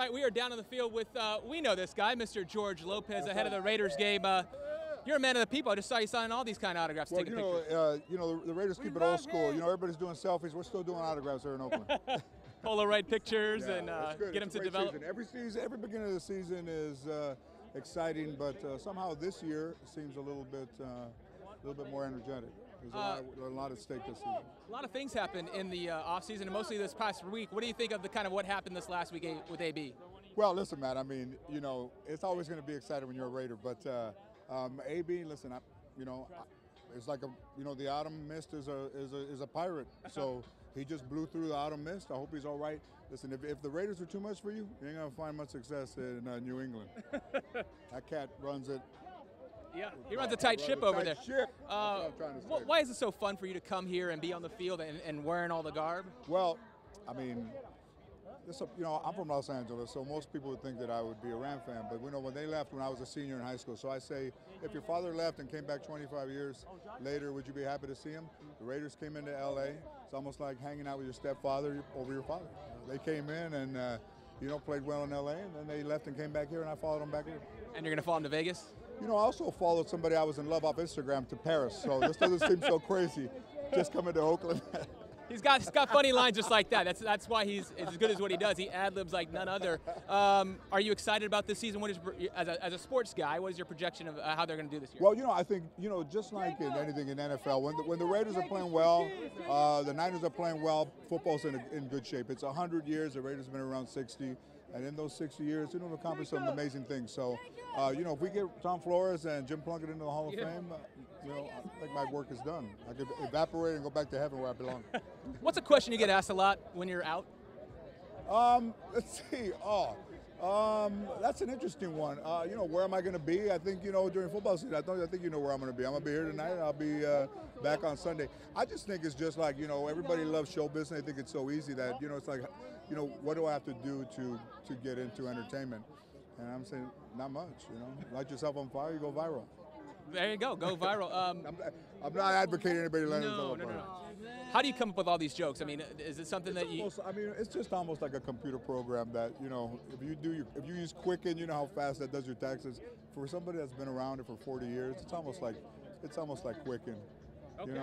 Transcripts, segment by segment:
right, we are down on the field with, we know this guy, Mr. George Lopez, ahead of the Raiders game. You're a man of the people. I just saw you sign all these kind of autographs. Well, taking pictures. The Raiders keep it old school. Everybody's doing selfies. We're still doing autographs here in Oakland. Polaroid pictures and get them to develop. Season. Every beginning of the season is exciting, but somehow this year seems a little bit more energetic. There's a lot at stake this season. A lot of things happened in the offseason, and mostly this past week. What do you think of what happened this last week with AB? Well, listen, Matt, I mean, it's always going to be exciting when you're a Raider, but AB, listen, it's like the autumn mist is a pirate, so he just blew through the autumn mist. I hope he's all right. Listen, if the Raiders are too much for you, you ain't gonna find much success in New England. That cat runs it. Yeah, he runs a tight ship over there. Why is it so fun for you to come here and be on the field and wearing all the garb? Well, I mean, I'm from Los Angeles, so most people would think that I would be a Ram fan. But when they left when I was a senior in high school, so I say, if your father left and came back 25 years later, would you be happy to see him? The Raiders came into LA. It's almost like hanging out with your stepfather over your father. They came in and played well in LA, and then they left and came back here, and I followed them back here. And you're gonna follow them to Vegas? I also followed somebody I was in love off Instagram to Paris, so this doesn't seem so crazy, just coming to Oakland. He's got funny lines just like that. That's why he's as good as what he does. He ad-libs like none other. Are you excited about this season? What is, as a sports guy, what is your projection of how they're going to do this year? Well, I think, just like in anything in NFL, when the Raiders are playing well, the Niners are playing well, football's in good shape. It's 100 years. The Raiders have been around 60. And in those 60 years, they've accomplished some amazing things. So, if we get Tom Flores and Jim Plunkett into the Hall of Fame, I think my work is done. I could evaporate and go back to heaven where I belong. What's a question you get asked a lot when you're out? Let's see. That's an interesting one. Where am I going to be? I think, during football season, I think you know where I'm going to be. I'm going to be here tonight, and I'll be back on Sunday. I just think it's just like, everybody loves show business. I think it's so easy that, it's like, what do I have to do to get into entertainment? And I'm saying, not much, Light yourself on fire, you go viral. There you go viral. I'm not advocating anybody lighting themselves on fire. How do you come up with all these jokes? I mean, is it something it's just almost like a computer program that, if you use Quicken, you know how fast that does your taxes. For somebody that's been around it for 40 years, it's almost like Quicken. Okay.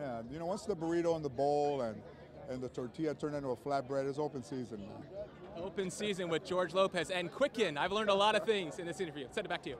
Yeah. Once the burrito in the bowl and the tortilla turned into a flatbread, it's open season. Open season with George Lopez and Quicken. I've learned a lot of things in this interview. Send it back to you.